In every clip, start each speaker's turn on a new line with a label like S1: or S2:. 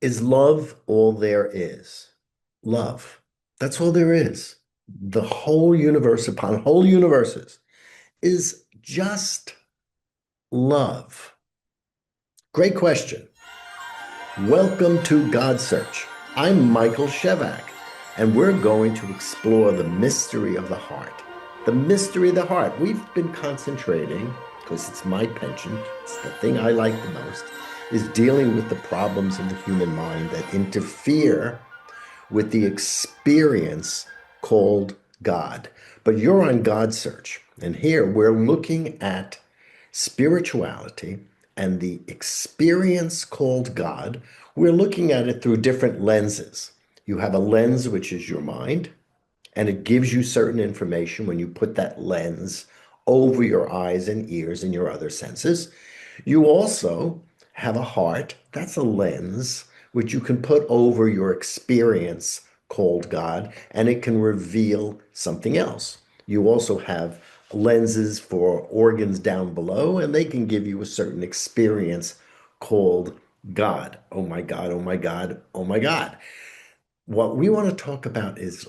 S1: Is love all there is? Love. That's all there is. The whole universe upon whole universes is just love. Great question. Welcome to God Search. I'm Michael Shevack, and we're going to explore the mystery of the heart. The mystery of the heart. We've been concentrating, because it's my penchant, it's the thing I like the most, is dealing with the problems in the human mind that interfere with the experience called God. But you're on God Search, and here we're looking at spirituality and the experience called God. We're looking at it through different lenses. You have a lens, which is your mind, and it gives you certain information when you put that lens over your eyes and ears and your other senses. You also have a heart, that's a lens, which you can put over your experience called God, and it can reveal something else. You also have lenses for organs down below, and they can give you a certain experience called God. Oh my God, oh my God, oh my God. What we want to talk about is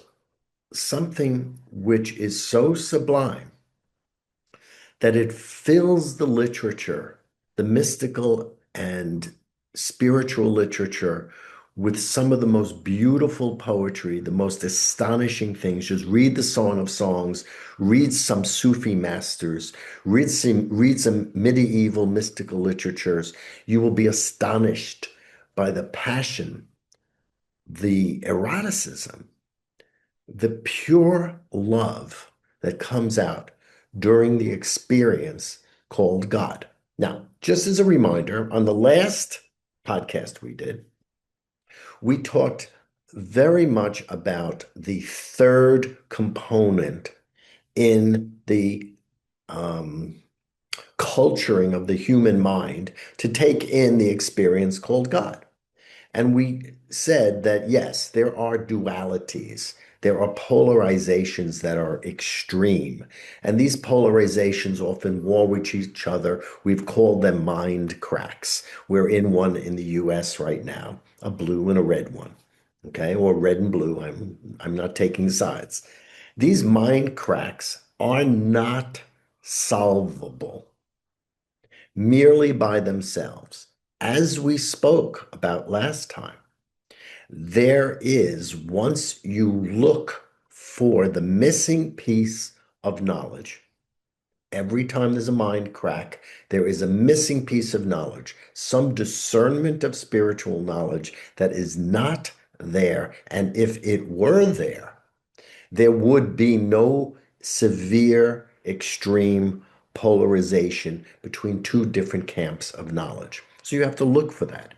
S1: something which is so sublime that it fills the literature, the mystical and spiritual literature, with some of the most beautiful poetry, the most astonishing things. Just read the Song of Songs, read some Sufi masters, read some medieval mystical literatures. You will be astonished by the passion, the eroticism, the pure love that comes out during the experience called God. Now, just as a reminder, on the last podcast we did, we talked very much about the third component in the um, culturing of the human mind to take in the experience called God. And we said that, yes, there are dualities. There are polarizations that are extreme. And these polarizations often war with each other. We've called them mind cracks. We're in one in the US right now, a blue and a red one. Okay, or red and blue. I'm not taking sides. These mind cracks are not solvable merely by themselves. As we spoke about last time, there is, once you look for the missing piece of knowledge, every time there's a mind crack, there is a missing piece of knowledge, some discernment of spiritual knowledge that is not there. And if it were there would be no severe, extreme polarization between two different camps of knowledge. So you have to look for that.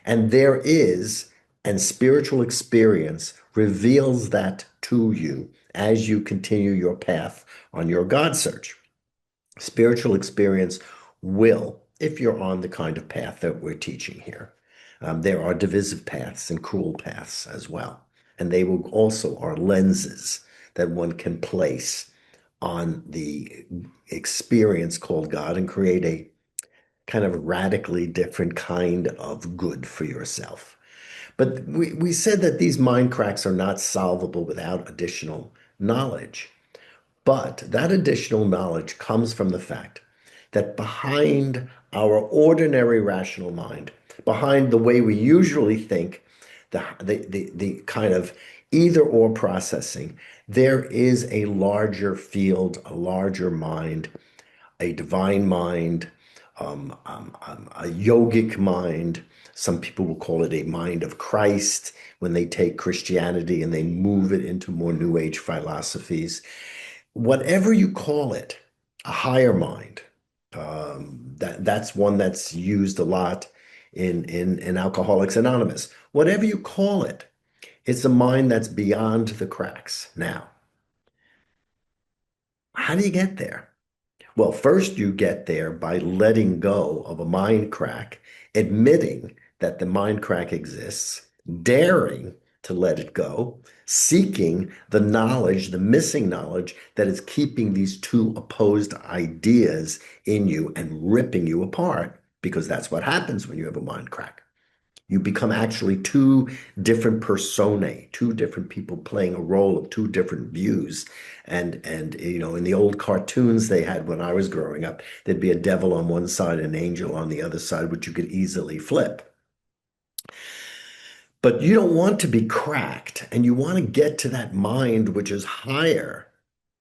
S1: And there is, and spiritual experience reveals that to you as you continue your path on your God search. Spiritual experience will, if you're on the kind of path that we're teaching here. There are divisive paths and cruel paths as well. And they will also are lenses that one can place on the experience called God and create a kind of radically different kind of good for yourself. But we said that these mind cracks are not solvable without additional knowledge. But that additional knowledge comes from the fact that behind our ordinary rational mind, behind the way we usually think, the kind of either or processing, there is a larger field, a larger mind, a divine mind, a yogic mind. Some people will call it a mind of Christ when they take Christianity and they move it into more New Age philosophies. Whatever you call it, a higher mind. That's one that's used a lot in Alcoholics Anonymous. Whatever you call it, it's a mind that's beyond the cracks. Now, how do you get there? Well, first you get there by letting go of a mind crack, admitting that the mind crack exists, daring to let it go, seeking the knowledge, the missing knowledge that is keeping these two opposed ideas in you and ripping you apart, because that's what happens when you have a mind crack. You become actually two different personae, two different people playing a role of two different views. And in the old cartoons they had when I was growing up, there'd be a devil on one side, an angel on the other side, which you could easily flip. But you don't want to be cracked, and you want to get to that mind which is higher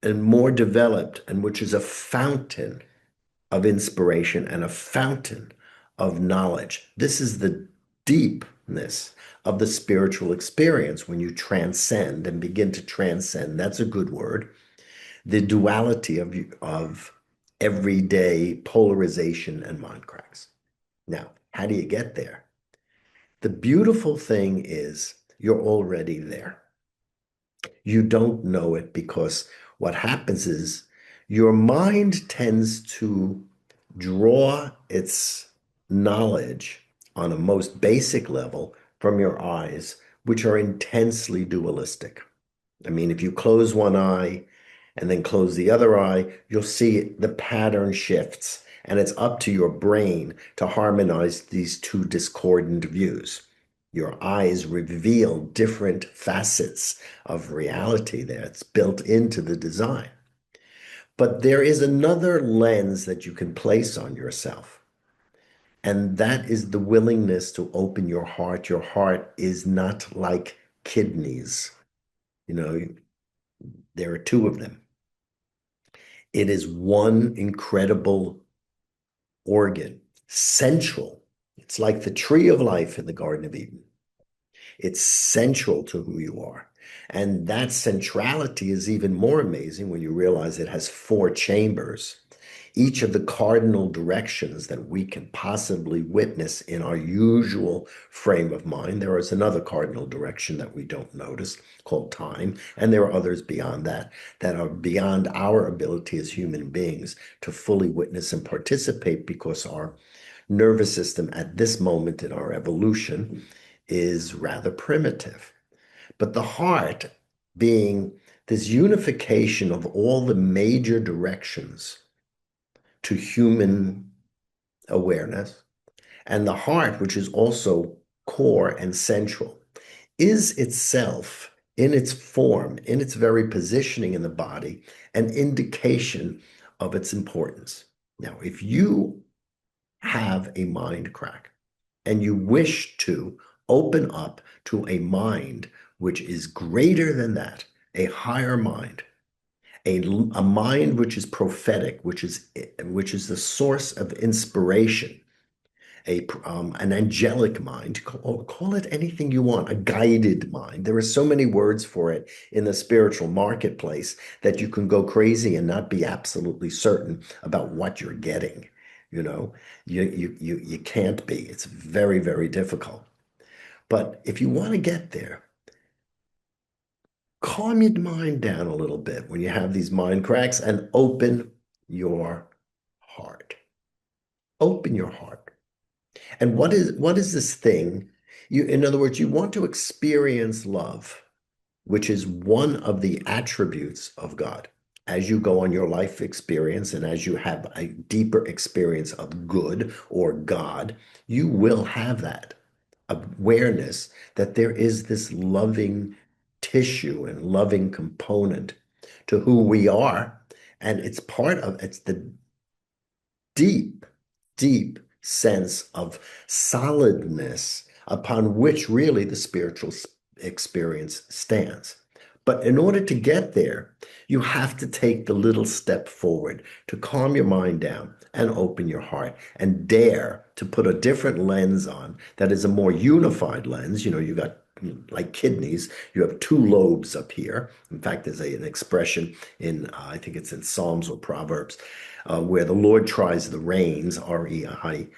S1: and more developed, and which is a fountain of inspiration and a fountain of knowledge. This is the deepness of the spiritual experience when you transcend and begin to transcend. That's a good word. The duality of everyday polarization and mind cracks. Now, how do you get there? The beautiful thing is you're already there. You don't know it because what happens is your mind tends to draw its knowledge on a most basic level from your eyes, which are intensely dualistic. I mean, if you close one eye and then close the other eye, you'll see the pattern shifts, and it's up to your brain to harmonize these two discordant views. Your eyes reveal different facets of reality that's built into the design. But there is another lens that you can place on yourself, and that is the willingness to open your heart. Your heart is not like kidneys. You know, there are two of them. It is one incredible organ, central. It's like the tree of life in the Garden of Eden. It's central to who you are. And that centrality is even more amazing when you realize it has four chambers. Each of the cardinal directions that we can possibly witness in our usual frame of mind. There is another cardinal direction that we don't notice called time, and there are others beyond that that are beyond our ability as human beings to fully witness and participate because our nervous system at this moment in our evolution is rather primitive. But the heart being this unification of all the major directions to human awareness, and the heart, which is also core and central, is itself in its form, in its very positioning in the body, an indication of its importance. Now, if you have a mind crack and you wish to open up to a mind which is greater than that, a higher mind, a mind which is prophetic, which is the source of inspiration, an angelic mind, call it anything you want, a guided mind. There are so many words for it in the spiritual marketplace that you can go crazy and not be absolutely certain about what you're getting. You know, you can't be. It's very, very difficult. But if you want to get there, calm your mind down a little bit when you have these mind cracks and open your heart. Open your heart. And what is this thing? In other words, you want to experience love, which is one of the attributes of God. As you go on your life experience and as you have a deeper experience of good or God, you will have that awareness that there is this loving tissue and loving component to who we are. And it's the deep, deep sense of solidness upon which really the spiritual experience stands. But in order to get there, you have to take the little step forward to calm your mind down and open your heart and dare to put a different lens on that is a more unified lens. You got like kidneys, you have two lobes up here. In fact, there's an expression in, I think it's in Psalms or Proverbs, where the Lord tries the reins, REINS,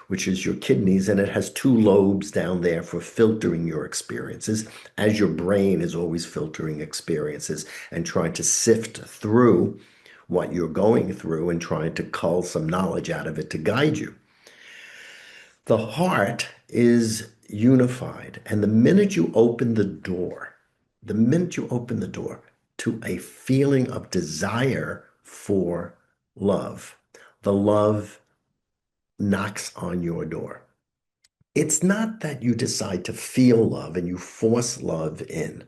S1: which is your kidneys, and it has two lobes down there for filtering your experiences, as your brain is always filtering experiences and trying to sift through what you're going through and trying to cull some knowledge out of it to guide you. The heart is unified, and the minute you open the door to a feeling of desire for love, the love knocks on your door. It's not that you decide to feel love and you force love in.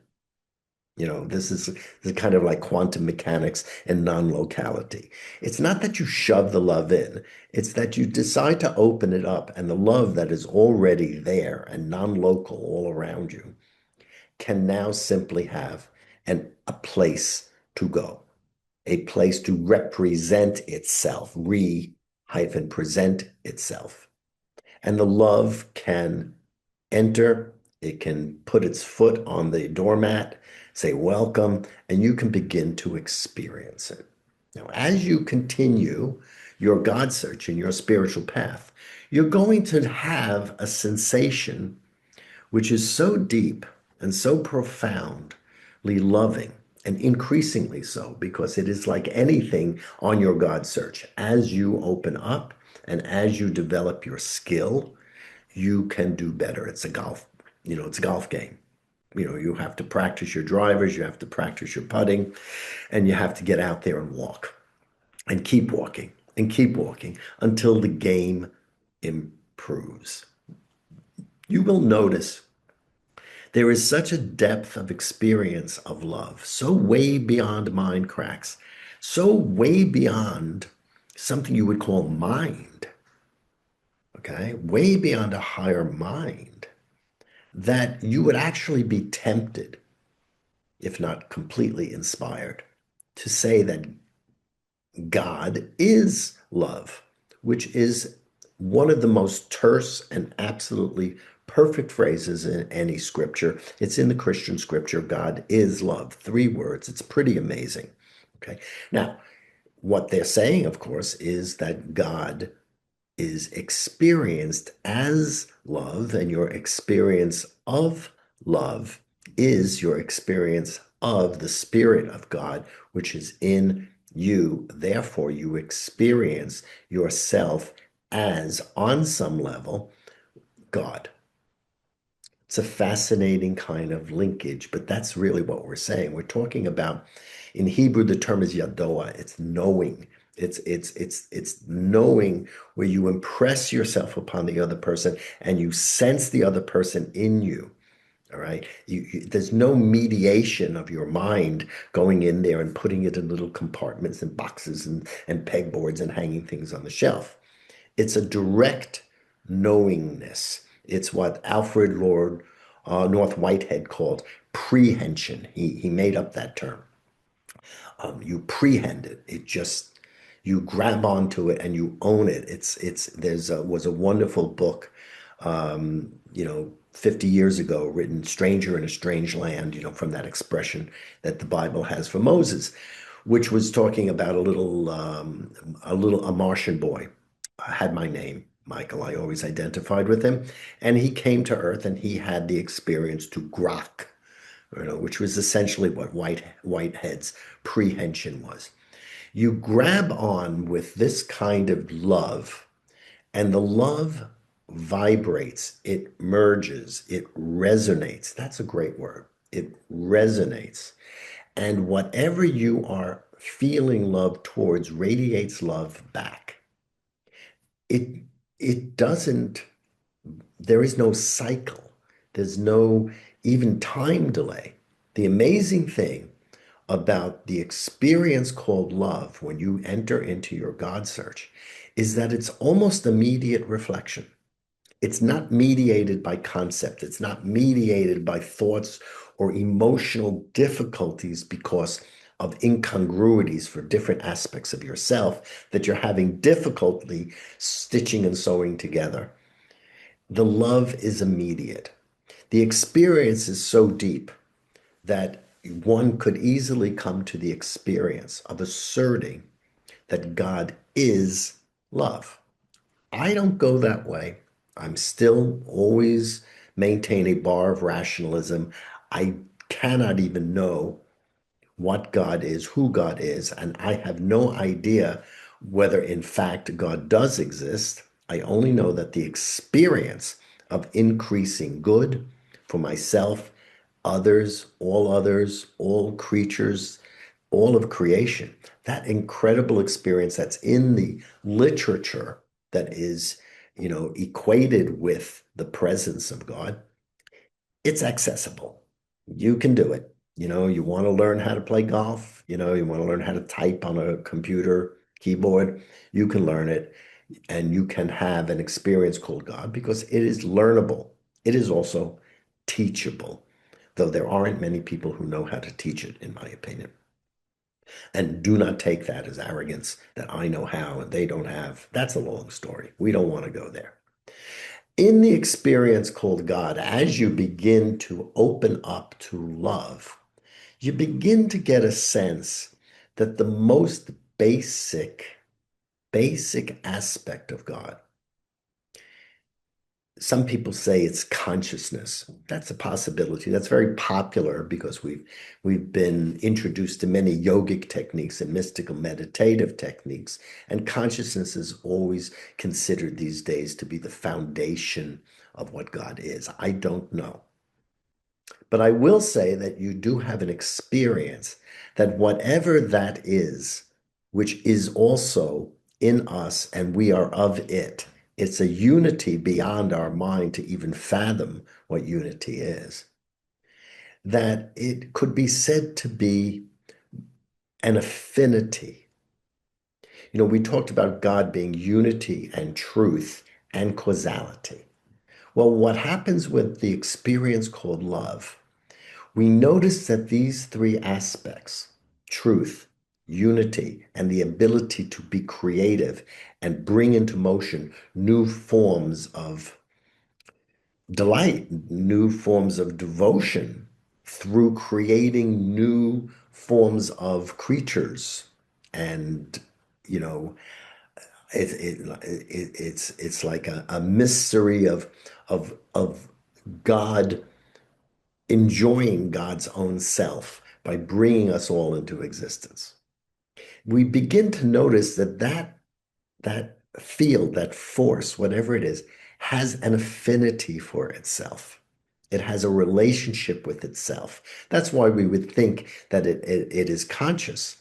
S1: This is kind of like quantum mechanics and non-locality. It's not that you shove the love in. It's that you decide to open it up, and the love that is already there and non-local all around you can now simply have a place to go, a place to represent itself, hyphen present itself. And the love can enter, it can put its foot on the doormat, say welcome, and you can begin to experience it. Now, as you continue your God search and your spiritual path, you're going to have a sensation which is so deep and so profoundly loving, and increasingly so, because it is like anything on your God search. As you open up and as you develop your skill, you can do better. It's a golf game. You have to practice your drivers, you have to practice your putting, and you have to get out there and walk and keep walking until the game improves. You will notice there is such a depth of experience of love, so way beyond mind cracks, so way beyond something you would call mind, okay? Way beyond a higher mind, that you would actually be tempted, if not completely inspired, to say that God is love, which is one of the most terse and absolutely perfect phrases in any scripture. It's in the Christian scripture. God is love. 3 words. It's pretty amazing. Okay. Now, what they're saying, of course, is that God is experienced as love, and your experience of love is your experience of the Spirit of God, which is in you. Therefore, you experience yourself as, on some level, God. It's a fascinating kind of linkage, but that's really what we're saying. We're talking about, in Hebrew, the term is yadoa. It's knowing. It's knowing, where you impress yourself upon the other person and you sense the other person in you. All right. There's no mediation of your mind going in there and putting it in little compartments and boxes and pegboards and hanging things on the shelf. It's a direct knowingness. It's what Alfred Lord North Whitehead called prehension. He made up that term. You prehend it. You grab onto it and you own it. Was a wonderful book, 50 years ago, written "Stranger in a Strange Land," from that expression that the Bible has for Moses, which was talking about a Martian boy. Had my name, Michael. I always identified with him, and he came to Earth and he had the experience to grok, which was essentially what Whitehead's prehension was. You grab on with this kind of love, and the love vibrates, it merges, it resonates. That's a great word. It resonates. And whatever you are feeling love towards radiates love back. It it doesn't, there is no cycle. There's no even time delay. The amazing thing about the experience called love when you enter into your God search is that it's almost immediate reflection. It's not mediated by concept. It's not mediated by thoughts or emotional difficulties because of incongruities for different aspects of yourself that you're having difficulty stitching and sewing together. The love is immediate. The experience is so deep that one could easily come to the experience of asserting that God is love. I don't go that way. I'm still always maintain a bar of rationalism. I cannot even know what God is, who God is, and I have no idea whether in fact God does exist. I only know that the experience of increasing good for myself, others, all creatures, all of creation, that incredible experience that's in the literature that is equated with the presence of God, it's accessible. You can do it. You want to learn how to play golf, you want to learn how to type on a computer keyboard, you can learn it and you can have an experience called God because it is learnable. It is also teachable, though there aren't many people who know how to teach it, in my opinion. And do not take that as arrogance that I know how and they don't have. That's a long story. We don't want to go there. In the experience called God, as you begin to open up to love, you begin to get a sense that the most basic aspect of God, some people say it's consciousness. That's a possibility. That's very popular because we've been introduced to many yogic techniques and mystical meditative techniques, and consciousness is always considered these days to be the foundation of what God is. I don't know. But I will say that you do have an experience that whatever that is, which is also in us and we are of it, it's a unity beyond our mind to even fathom what unity is, that it could be said to be an affinity. We talked about God being unity and truth and causality. Well, what happens with the experience called love? We notice that these three aspects, truth, unity, and the ability to be creative and bring into motion new forms of delight, new forms of devotion through creating new forms of creatures. And, you know, it's like a mystery of God enjoying God's own self by bringing us all into existence. We begin to notice that field, that force, whatever it is, has an affinity for itself. It has a relationship with itself. That's why we would think that it is conscious.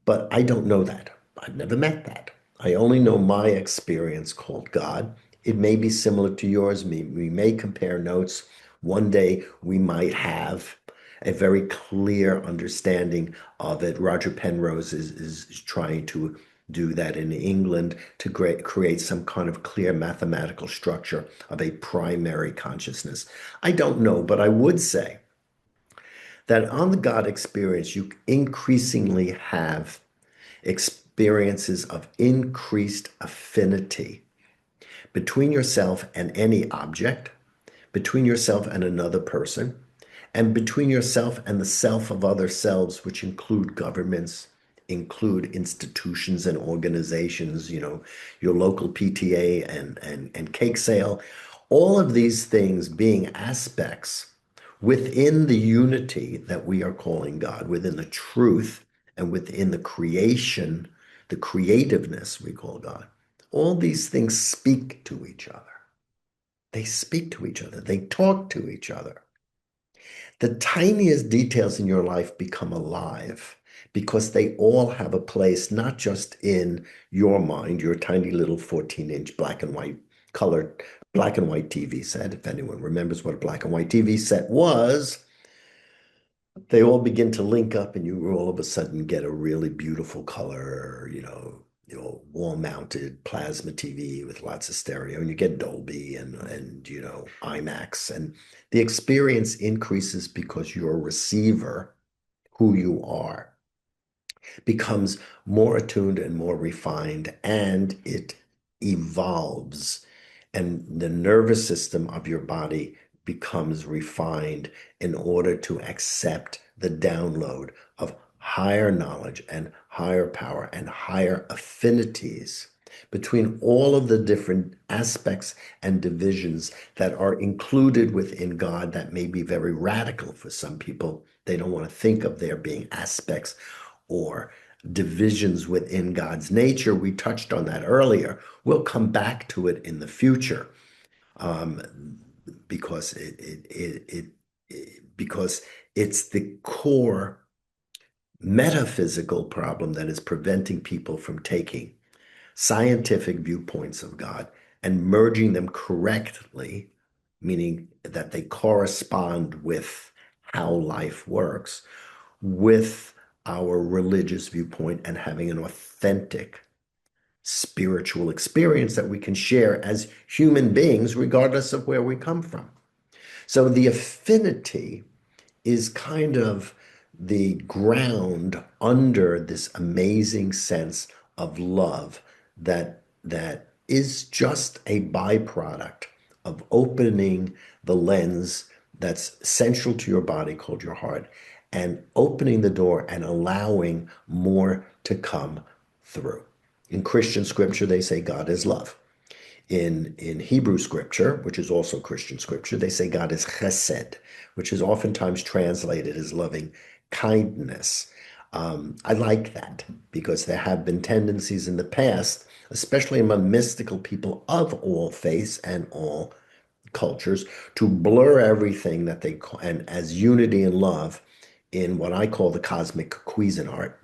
S1: But I don't know that. I've never met that. I only know my experience called God. It may be similar to yours. We may compare notes. One day we might have a very clear understanding of it. Roger Penrose is trying to do that in England to create some kind of clear mathematical structure of a primary consciousness. I don't know, but I would say that on the God experience, you increasingly have experiences of increased affinity between yourself and any object, between yourself and another person, and between yourself and the self of other selves, which include governments, include institutions and organizations, your local PTA and cake sale, all of these things being aspects within the unity that we are calling God, within the truth and within the creation, the creativeness we call God. All these things speak to each other. They speak to each other. They talk to each other. The tiniest details in your life become alive because they all have a place, not just in your mind, your tiny little 14-inch black and white colored black and white TV set. If anyone remembers what a black and white TV set was, they all begin to link up and you all of a sudden get a really beautiful color, wall-mounted plasma TV with lots of stereo, and you get Dolby and IMAX, and the experience increases because your receiver, who you are, becomes more attuned and more refined, and it evolves. And the nervous system of your body becomes refined in order to accept the download of higher knowledge and higher power and higher affinities between all of the different aspects and divisions that are included within God that may be very radical for some people. They don't want to think of there being aspects or divisions within God's nature. We touched on that earlier. We'll come back to it in the future um, because because it's the core metaphysical problem that is preventing people from taking scientific viewpoints of God and merging them correctly, meaning that they correspond with how life works, with our religious viewpoint and having an authentic spiritual experience that we can share as human beings, regardless of where we come from. So the affinity is kind of the ground under this amazing sense of love that is just a byproduct of opening the lens that's central to your body called your heart and opening the door and allowing more to come through. In Christian scripture, they say God is love. In Hebrew scripture, which is also Christian scripture, they say God is chesed, which is oftentimes translated as loving kindness. I like that because there have been tendencies in the past, especially among mystical people of all faiths and all cultures, to blur everything that they call and as unity and love in what I call the cosmic Cuisinart.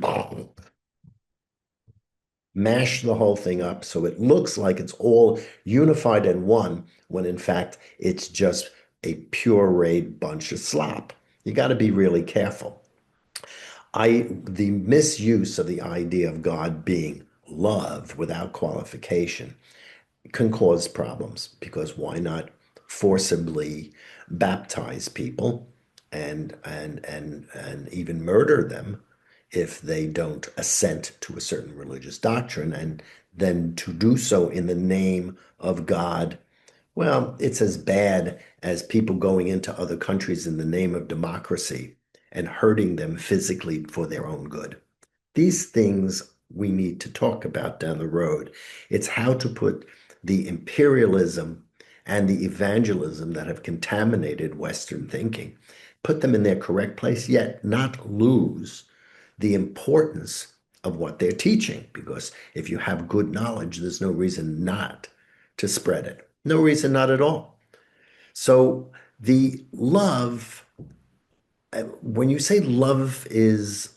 S1: Mash the whole thing up so it looks like it's all unified in one, when in fact it's just a pureed bunch of slop. You got to be really careful. The misuse of the idea of God being love without qualification can cause problems because why not forcibly baptize people and even murder them if they don't assent to a certain religious doctrine, and then to do so in the name of God? Well, it's as bad as people going into other countries in the name of democracy and hurting them physically for their own good. These things we need to talk about down the road. It's how to put the imperialism and the evangelism that have contaminated Western thinking, put them in their correct place, yet not lose the importance of what they're teaching. Because if you have good knowledge, there's no reason not to spread it. No reason not at all. So the love, when you say love is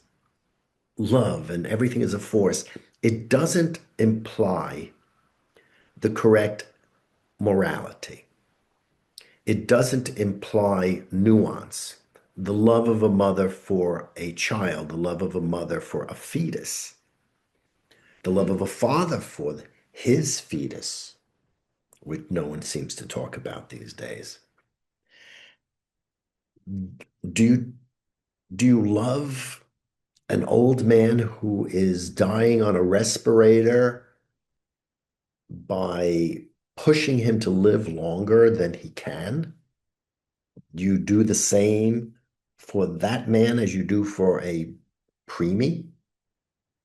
S1: love and everything is a force, it doesn't imply the correct morality. It doesn't imply nuance. The love of a mother for a child, the love of a mother for a fetus, the love of a father for his fetus, which no one seems to talk about these days. Do you do you love an old man who is dying on a respirator by pushing him to live longer than he can? You do the same for that man as you do for a preemie,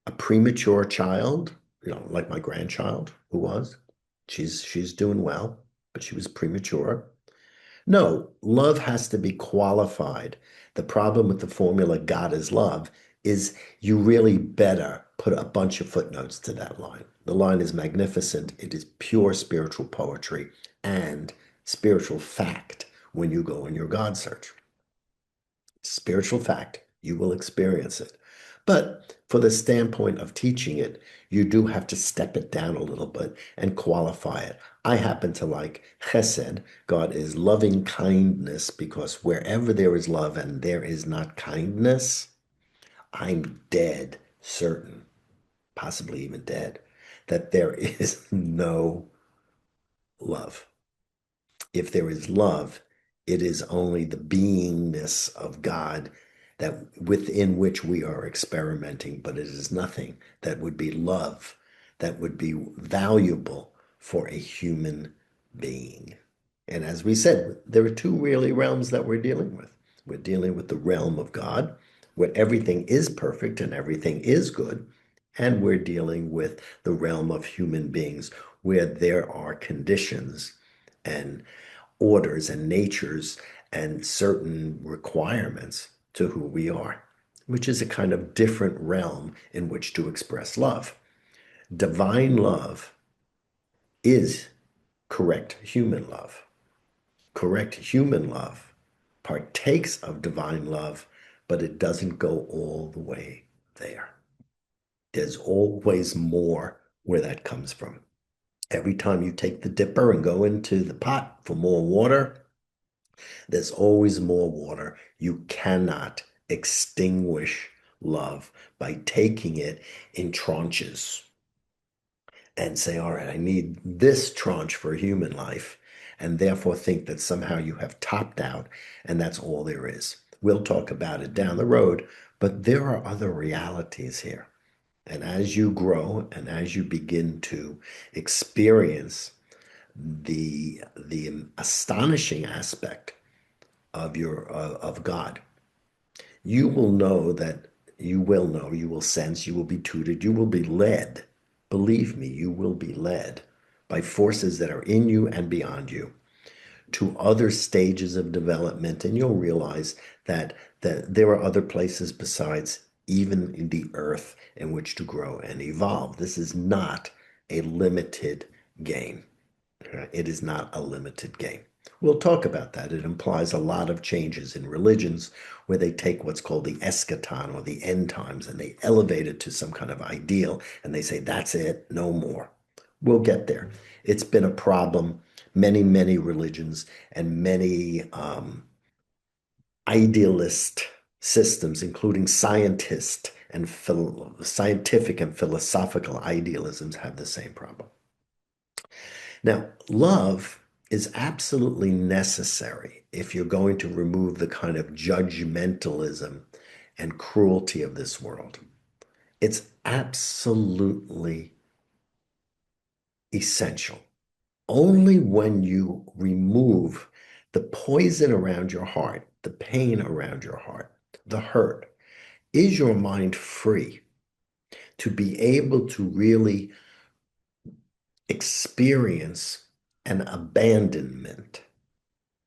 S1: a premature child, like my grandchild who was. She's doing well, but she was premature. No, love has to be qualified. The problem with the formula God is love is you really better put a bunch of footnotes to that line. The line is magnificent. It is pure spiritual poetry and spiritual fact when you go in your God search. Spiritual fact, you will experience it. But for the standpoint of teaching it, you do have to step it down a little bit and qualify it. I happen to like chesed. God is loving kindness, because wherever there is love and there is not kindness, I'm dead certain, possibly even dead, that there is no love. If there is love, it is only the beingness of God that within which we are experimenting, but it is nothing that would be love, that would be valuable for a human being. And as we said, there are two really realms that we're dealing with. We're dealing with the realm of God, where everything is perfect and everything is good. And we're dealing with the realm of human beings, where there are conditions and orders and natures and certain requirements to who we are, which is a kind of different realm in which to express love. Divine love is correct human love. Correct human love partakes of divine love, but it doesn't go all the way there. There's always more where that comes from. Every time you take the dipper and go into the pot for more water, there's always more water. You cannot extinguish love by taking it in tranches and say, all right, I need this tranche for human life, and therefore think that somehow you have topped out and that's all there is. We'll talk about it down the road, but there are other realities here. And as you grow and as you begin to experience the astonishing aspect of your of God, you will know that you will sense, you will be tutored, you will be led. Believe me, you will be led by forces that are in you and beyond you to other stages of development, and you'll realize that there are other places besides even in the earth in which to grow and evolve. This is not a limited game. It is not a limited game. We'll talk about that. It implies a lot of changes in religions where they take what's called the eschaton or the end times and they elevate it to some kind of ideal and they say, that's it, no more. We'll get there. It's been a problem. Many, many religions and many idealist systems, including scientific and philosophical idealisms, have the same problem. Now, love is absolutely necessary if you're going to remove the kind of judgmentalism and cruelty of this world. It's absolutely essential. Only when you remove the poison around your heart, the pain around your heart, the hurt, is your mind free to be able to really experience an abandonment.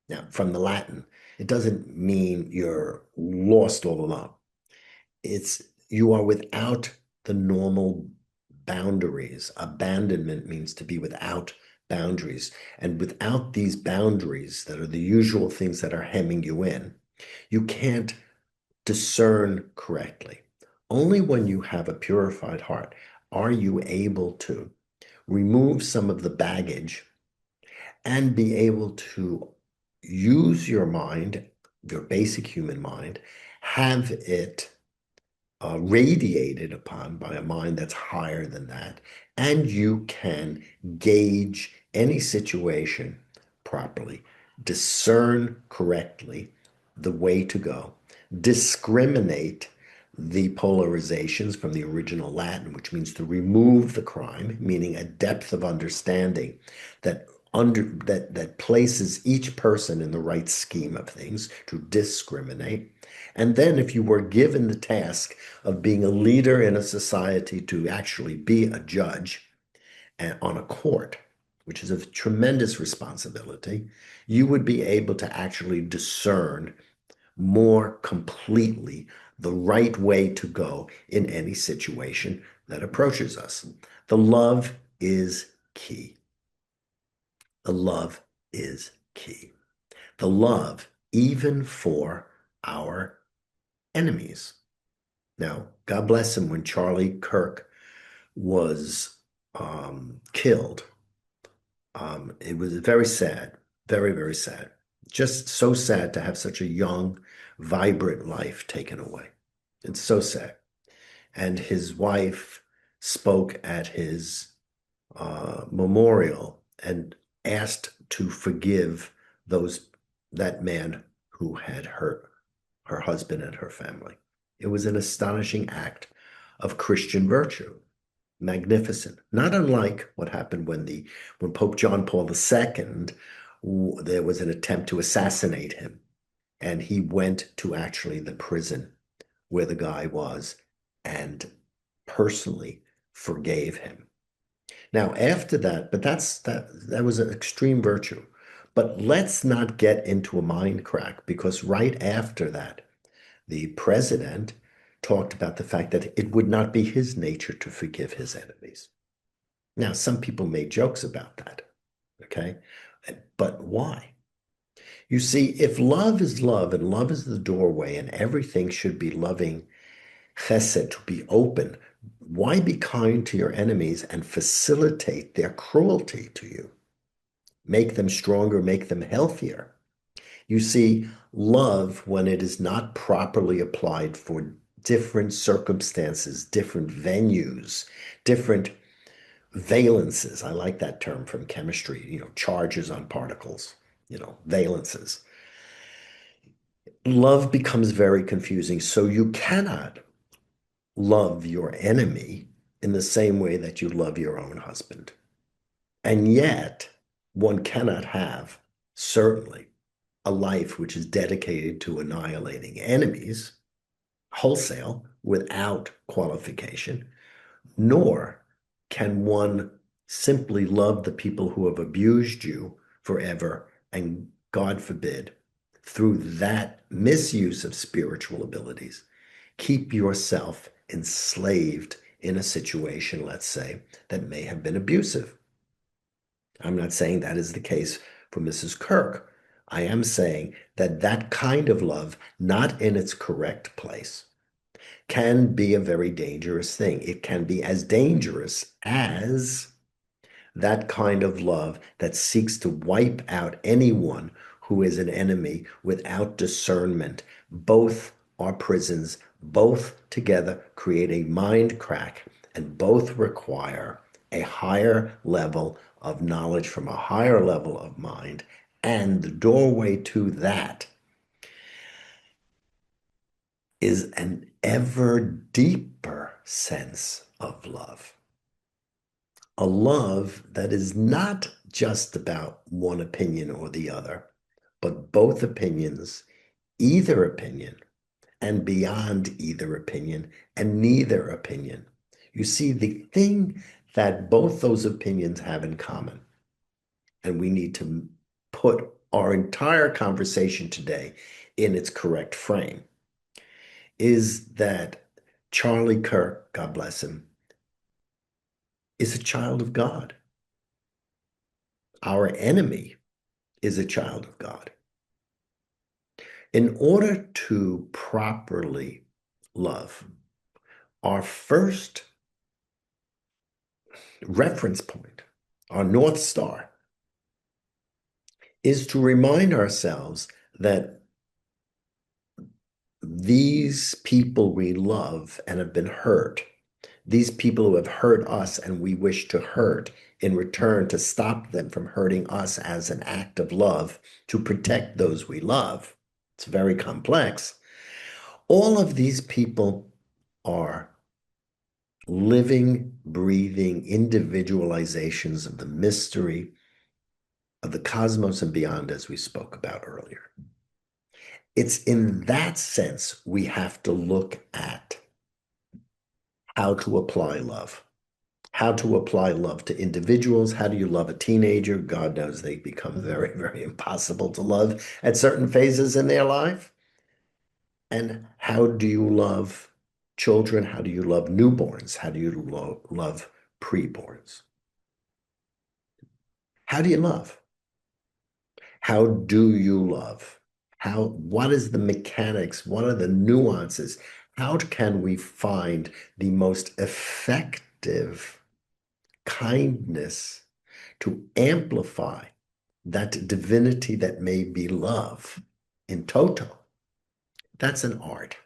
S1: Now, from the Latin, it doesn't mean you're lost all alone. It's you are without the normal boundaries. Abandonment means to be without boundaries. And without these boundaries that are the usual things that are hemming you in, you can't discern correctly. Only when you have a purified heart are you able to remove some of the baggage and be able to use your mind, your basic human mind, have it radiated upon by a mind that's higher than that, and you can gauge any situation properly, discern correctly the way to go, discriminate the polarizations from the original Latin, which means to remove the crime, meaning a depth of understanding that places each person in the right scheme of things, to discriminate. And then if you were given the task of being a leader in a society to actually be a judge and on a court, which is a tremendous responsibility, you would be able to actually discern more completely the right way to go in any situation that approaches us. The love is key. The love is key. The love, even for our enemies. Now, God bless him, when Charlie Kirk was killed, it was very sad, very, very sad. Just so sad to have such a young, vibrant life taken away. It's so sad. And his wife spoke at his memorial and asked to forgive that man who had hurt her husband and her family. It was an astonishing act of Christian virtue. Magnificent. Not unlike what happened when Pope John Paul II, there was an attempt to assassinate him. And he went to actually the prison where the guy was and personally forgave him. Now, after that, but that was an extreme virtue. But let's not get into a mind crack, because right after that, the president talked about the fact that it would not be his nature to forgive his enemies. Now, some people made jokes about that, okay? But why? You see, if love is love and love is the doorway and everything should be loving chesed, to be open, Why be kind to your enemies and facilitate their cruelty to you? Make them stronger, make them healthier. You see, love, when it is not properly applied for different circumstances, different venues, different valences. I like that term from chemistry, charges on particles, valences. Love becomes very confusing. So you cannot love your enemy in the same way that you love your own husband. And yet, one cannot have, certainly, a life which is dedicated to annihilating enemies wholesale without qualification, nor can one simply love the people who have abused you forever and, God forbid, through that misuse of spiritual abilities, keep yourself enslaved in a situation, let's say, that may have been abusive. I'm not saying that is the case for Mrs. Kirk. I am saying that that kind of love, not in its correct place, can be a very dangerous thing. It can be as dangerous as that kind of love that seeks to wipe out anyone who is an enemy without discernment. Both are prisons, both together create a mind crack, and both require a higher level of knowledge from a higher level of mind. And the doorway to that is an ever deeper sense of love. A love that is not just about one opinion or the other, but both opinions, either opinion, and beyond either opinion, and neither opinion. You see, the thing that both those opinions have in common, and we need to put our entire conversation today in its correct frame, is that Charlie Kirk, God bless him, is a child of God. Our enemy is a child of God. In order to properly love, our first reference point, our North Star, is to remind ourselves that these people we love and have been hurt, these people who have hurt us and we wish to hurt in return to stop them from hurting us as an act of love to protect those we love. It's very complex. All of these people are living, breathing individualizations of the mystery of the cosmos and beyond, as we spoke about earlier. It's in that sense we have to look at how to apply love. How to apply love to individuals. How do you love a teenager? God knows they become very, very impossible to love at certain phases in their life. And how do you love children? How do you love newborns? How do you love preborns? How do you love? How do you love? What is the mechanics? What are the nuances? How can we find the most effective kindness to amplify that divinity that may be love in toto? That's an art.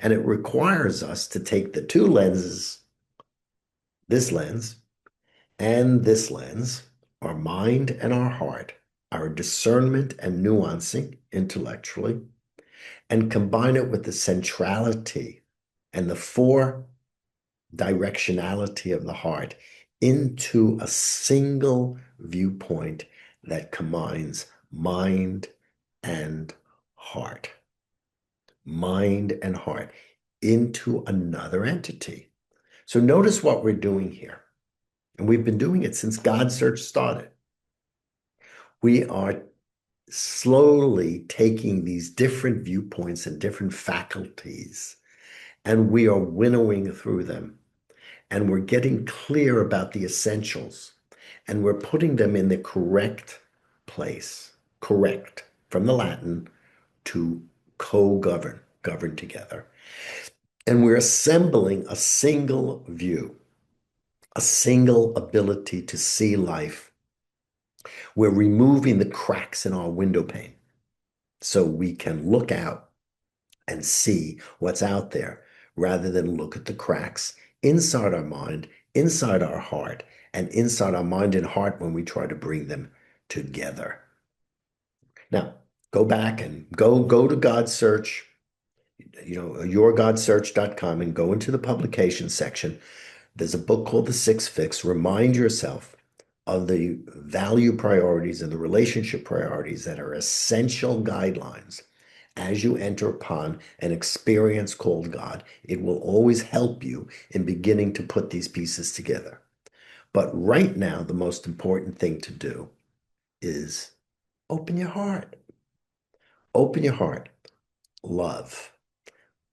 S1: And it requires us to take the two lenses, this lens and this lens, our mind and our heart, our discernment and nuancing intellectually, and combine it with the centrality and the four directionality of the heart into a single viewpoint that combines mind and heart. Mind and heart into another entity. So notice what we're doing here. And we've been doing it since GODSEARCH started. We are slowly taking these different viewpoints and different faculties, and we are winnowing through them. And we're getting clear about the essentials, and we're putting them in the correct place. Correct, from the Latin, to co-govern, govern together. And we're assembling a single view, a single ability to see life. We're removing the cracks in our window pane so we can look out and see what's out there rather than look at the cracks inside our mind, inside our heart, and inside our mind and heart when we try to bring them together. Now, go back and go to GODSEARCH, yourgodsearch.com, and go into the publication section. There's a book called The Six Fix. Remind yourself of the value priorities and the relationship priorities that are essential guidelines as you enter upon an experience called God. It will always help you in beginning to put these pieces together. But right now, the most important thing to do is open your heart. Open your heart. Love.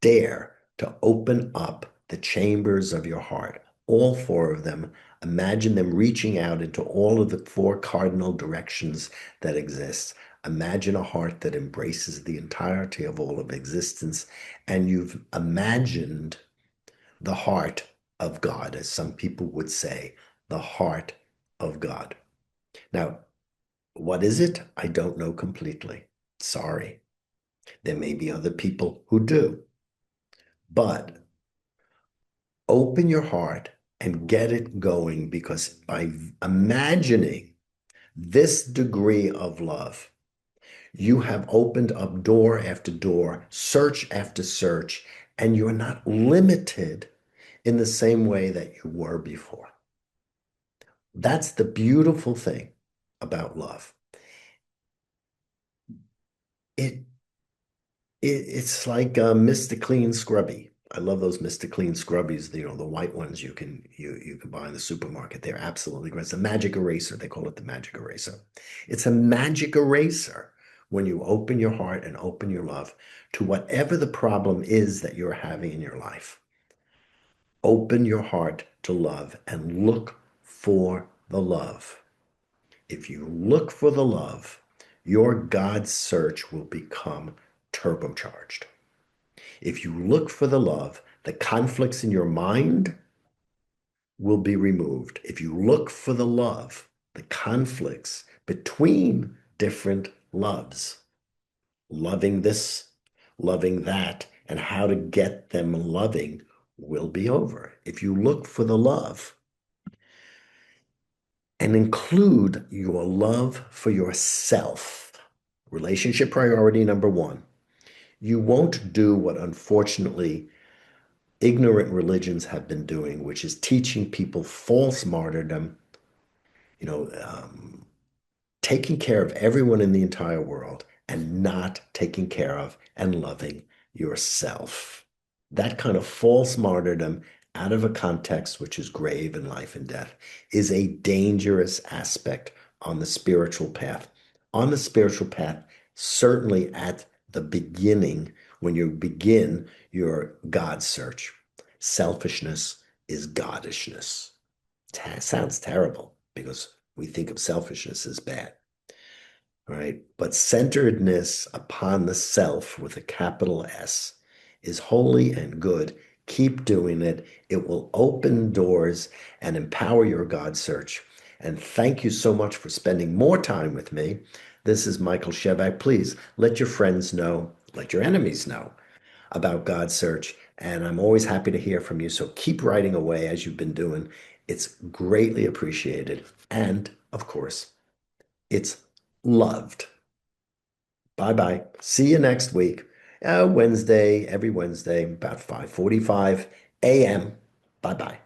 S1: Dare to open up the chambers of your heart, all four of them. Imagine them reaching out into all of the four cardinal directions that exist. Imagine a heart that embraces the entirety of all of existence, and you've imagined the heart of God, as some people would say, the heart of God. Now, what is it? I don't know completely. Sorry. There may be other people who do. But open your heart and get it going, because by imagining this degree of love, you have opened up door after door, search after search, and you're not limited in the same way that you were before. That's the beautiful thing about love. It, it's like Mr. Clean Scrubby. I love those Mr. Clean Scrubbies, the white ones you can buy in the supermarket. They're absolutely great. It's a magic eraser. They call it the magic eraser. It's a magic eraser when you open your heart and open your love to whatever the problem is that you're having in your life. Open your heart to love and look for the love. If you look for the love, your God search will become turbocharged. If you look for the love, the conflicts in your mind will be removed. If you look for the love, the conflicts between different loves, loving this, loving that, and how to get them loving will be over. If you look for the love and include your love for yourself, relationship priority number one, you won't do what unfortunately ignorant religions have been doing, which is teaching people false martyrdom, you know, taking care of everyone in the entire world and not taking care of and loving yourself. That kind of false martyrdom out of a context which is grave in life and death is a dangerous aspect on the spiritual path. On the spiritual path, certainly at the beginning, when you begin your God search, selfishness is godishness. Sounds terrible because we think of selfishness as bad, right? But centeredness upon the self with a capital S is holy and good. Keep doing it. It will open doors and empower your God search. And thank you so much for spending more time with me. This is Michael Shevack. Please let your friends know, let your enemies know about God search. And I'm always happy to hear from you. So keep writing away as you've been doing. It's greatly appreciated. And of course, it's loved. Bye bye. See you next week. Wednesday, every Wednesday, about 5:45 a.m. Bye bye.